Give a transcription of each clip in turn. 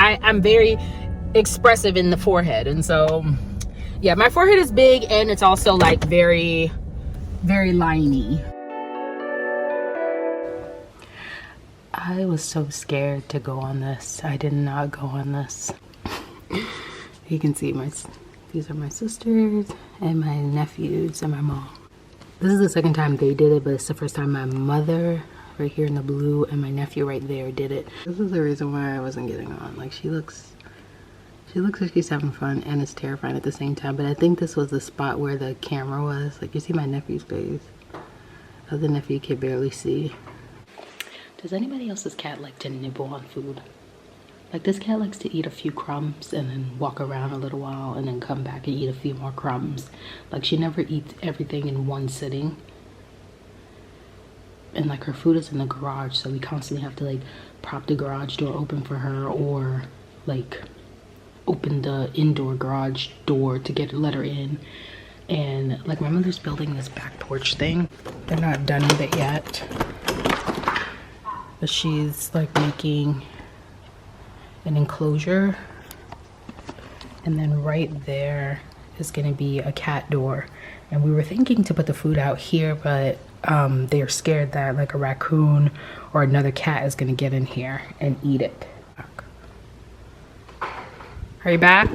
I'm very expressive in the forehead, and so yeah, my forehead is big, and it's also like very liney. I was so scared to go on this. I did not go on this. You can see these are my sisters and my nephews and my mom. This is the second time they did it, but it's the first time my mother, right here in the blue, and my nephew right there did it. This is the reason why I wasn't getting on. Like, she looks like she's having fun, and it's terrifying at the same time. But I think this was the spot where the camera was. Like, you see my nephew's face. The other nephew can barely see. Does anybody else's cat like to nibble on food? Like, this cat likes to eat a few crumbs and then walk around a little while and then come back and eat a few more crumbs. Like, she never eats everything in one sitting. And like, her food is in the garage, so we constantly have to like prop the garage door open for her, or like open the indoor garage door to let her in. And like, my mother's building this back porch thing. They're not done with it yet, but she's like making an enclosure, and then right there is going to be a cat door. And we were thinking to put the food out here, but they're scared that like a raccoon or another cat is going to get in here and eat it. Are you back?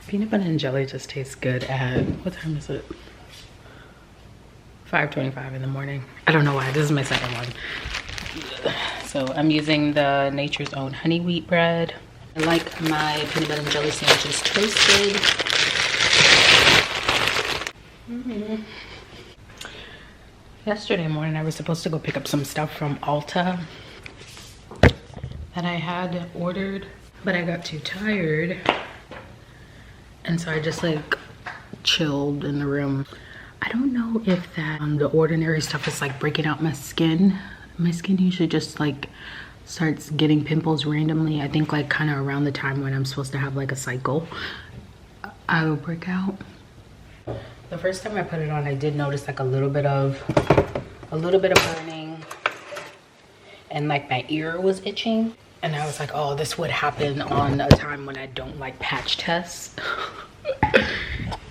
Peanut butter and jelly just tastes good at, what time is it? 5:25 in the morning. I don't know why, this is my second one. So I'm using the Nature's Own honey wheat bread. I like my peanut butter and jelly sandwiches toasted. Yesterday morning I was supposed to go pick up some stuff from Ulta that I had ordered, but I got too tired. And so I just like chilled in the room. I don't know if that the ordinary stuff is like breaking out my skin. My skin usually just like starts getting pimples randomly. I think like kind of around the time when I'm supposed to have like a cycle, I will break out. The first time I put it on, I did notice like a little bit of burning, and like my ear was itching. And I was like, oh, this would happen on a time when I don't like patch test.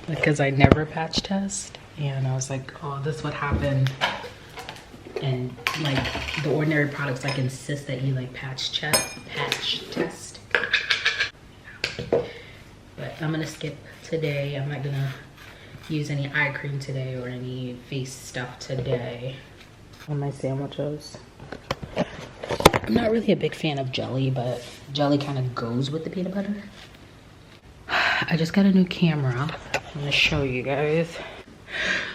Because I never patch test. And I was like, oh, this would happen. And like the ordinary products like insist that you like patch test. But I'm gonna skip today. I'm not gonna use any eye cream today or any face stuff today on my sandwiches. I'm not really a big fan of jelly, but jelly kind of goes with the peanut butter. I just got a new camera. I'm gonna show you guys.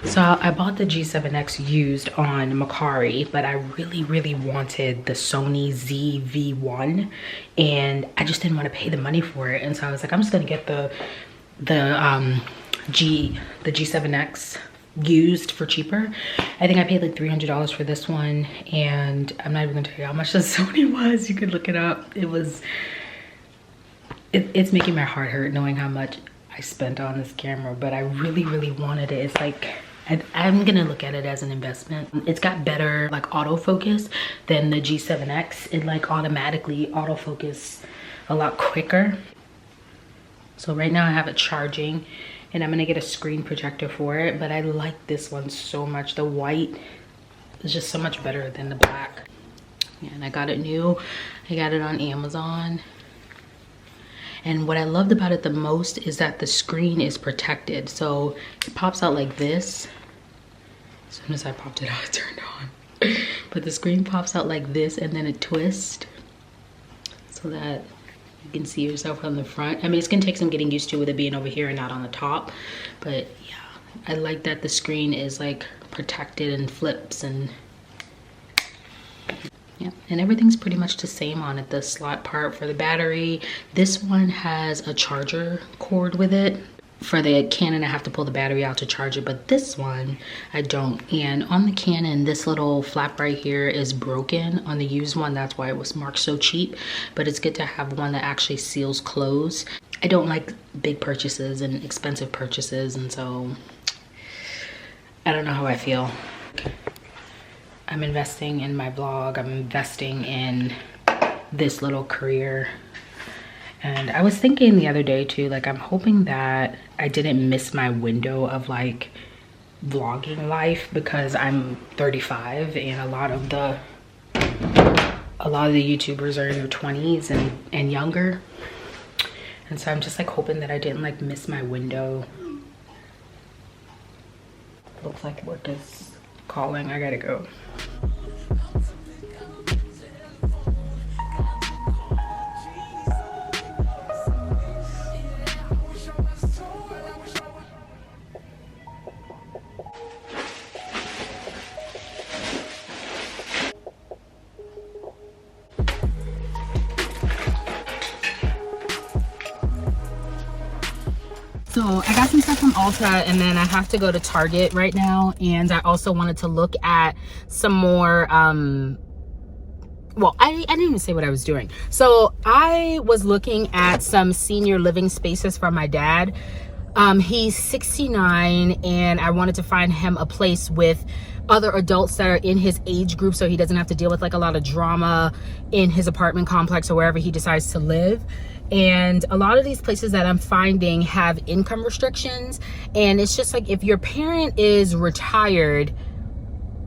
So I bought the G7X used on Macari, but I really wanted the Sony ZV1, and I just didn't want to pay the money for it. And so I was like, I'm just gonna get the G7X used for cheaper. I think I paid like $300 for this one, and I'm not even gonna tell you how much the Sony was. You could look it up. It's making my heart hurt knowing how much I spent on this camera, but I really wanted it. It's like, I'm gonna look at it as an investment. It's got better like autofocus than the G7X. It like automatically autofocus a lot quicker. So right now I have it charging, and I'm gonna get a screen projector for it, but I like this one so much. The white is just so much better than the black. Yeah, and I got it new. I got it on Amazon. And what I loved about it the most is that the screen is protected. So it pops out like this. As soon as I popped it out, it turned on. But the screen pops out like this, and then it twists so that you can see yourself from the front. I mean, it's gonna take some getting used to with it being over here and not on the top. But yeah, I like that the screen is like protected and flips, and yeah, and everything's pretty much the same on it. The slot part for the battery. This one has a charger cord with it. For the Canon, I have to pull the battery out to charge it, but this one, I don't. And on the Canon, this little flap right here is broken. On the used one, that's why it was marked so cheap. But it's good to have one that actually seals closed. I don't like big purchases and expensive purchases, and so I don't know how I feel. I'm investing in my vlog. I'm investing in this little career. And I was thinking the other day too, like I'm hoping that I didn't miss my window of like vlogging life, because I'm 35 and a lot of the YouTubers are in their 20s and younger. And so I'm just like hoping that I didn't like miss my window. Looks like work is calling. I gotta go. So I got some stuff from Ulta, and then I have to go to Target right now. And I also wanted to look at some more, well, I didn't even say what I was doing. So I was looking at some senior living spaces for my dad. He's 69, and I wanted to find him a place with other adults that are in his age group, so he doesn't have to deal with like a lot of drama in his apartment complex or wherever he decides to live. And a lot of these places that I'm finding have income restrictions, and it's just like, if your parent is retired,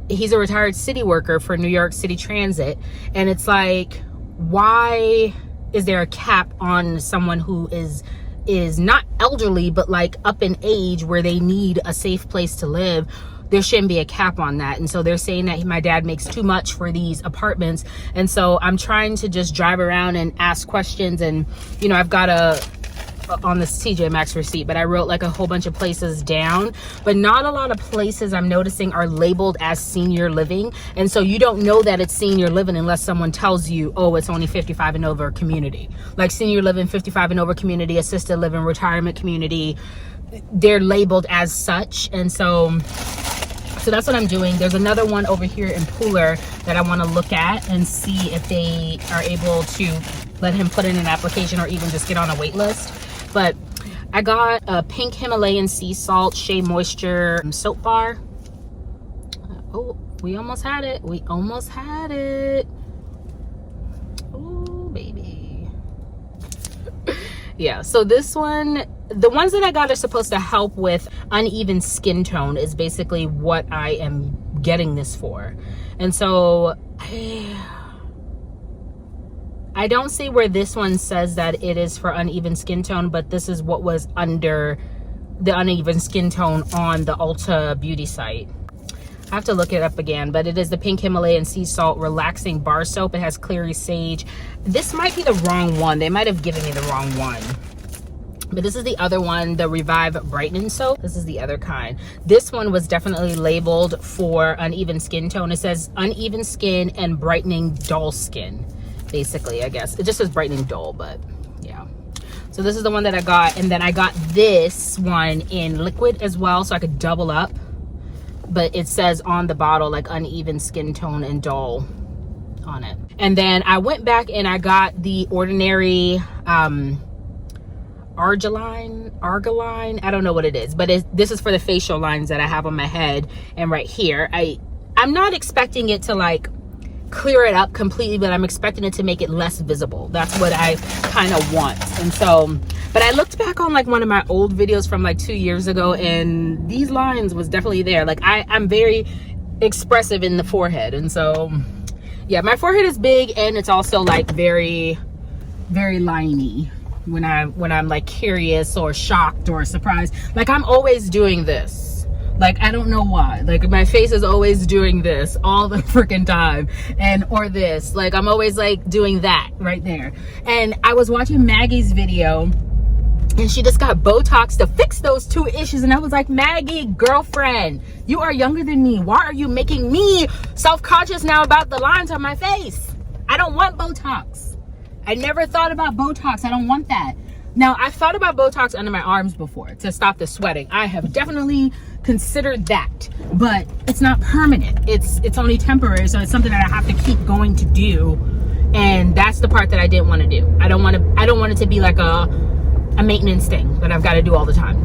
he's a retired city worker for New York City Transit, and it's like, why is there a cap on someone who is not elderly but like up in age where they need a safe place to live? There shouldn't be a cap on that. And so they're saying that my dad makes too much for these apartments. And so I'm trying to just drive around and ask questions. And, you know, I've got on this TJ Maxx receipt, but I wrote like a whole bunch of places down, but not a lot of places I'm noticing are labeled as senior living. And so you don't know that it's senior living unless someone tells you, oh, it's only 55 and over community. Like senior living, 55 and over community, assisted living, retirement community, they're labeled as such. And so that's what I'm doing. There's another one over here in Pooler that I want to look at and see if they are able to let him put in an application or even just get on a wait list. But I got a pink Himalayan sea salt Shea Moisture soap bar. Oh, we almost had it. We almost had it. Oh, baby. Yeah, so this one, the ones that I got are supposed to help with uneven skin tone is basically what I am getting this for. And so I don't see where this one says that it is for uneven skin tone, but this is what was under the uneven skin tone on the Ulta beauty site. I have to look it up again, but it is the pink Himalayan sea salt relaxing bar soap. It has clary sage. This might be the wrong one. They might have given me the wrong one. But this is the other one, the Revive Brightening Soap. This is the other kind. This one was definitely labeled for uneven skin tone. It says uneven skin and brightening dull skin, basically, I guess. It just says brightening dull, but yeah. So this is the one that I got. And then I got this one in liquid as well, so I could double up. But it says on the bottle, like uneven skin tone and dull on it. And then I went back and I got the Ordinary, Argiline, I don't know what it is, but this is for the facial lines that I have on my head and right here. I'm not expecting it to like clear it up completely, but I'm expecting it to make it less visible. That's what I kind of want. And so, but I looked back on like one of my old videos from like 2 years ago, and these lines was definitely there. Like I'm very expressive in the forehead, and so yeah, my forehead is big, and it's also like very, very liney. When I'm like curious or shocked or surprised, like I'm always doing this, like I don't know why, like my face is always doing this all the freaking time, and or this, like I'm always like doing that right there. And I was watching Maggie's video, and she just got Botox to fix those two issues, and I was like, Maggie, girlfriend, you are younger than me. Why are you making me self-conscious now about the lines on my face? I don't want Botox. I never thought about Botox. I don't want that. Now, I've thought about Botox under my arms before to stop the sweating. I have definitely considered that, but it's not permanent. It's only temporary, so it's something that I have to keep going to do, and that's the part that I didn't want to do. I don't want it to be like a maintenance thing that I've got to do all the time.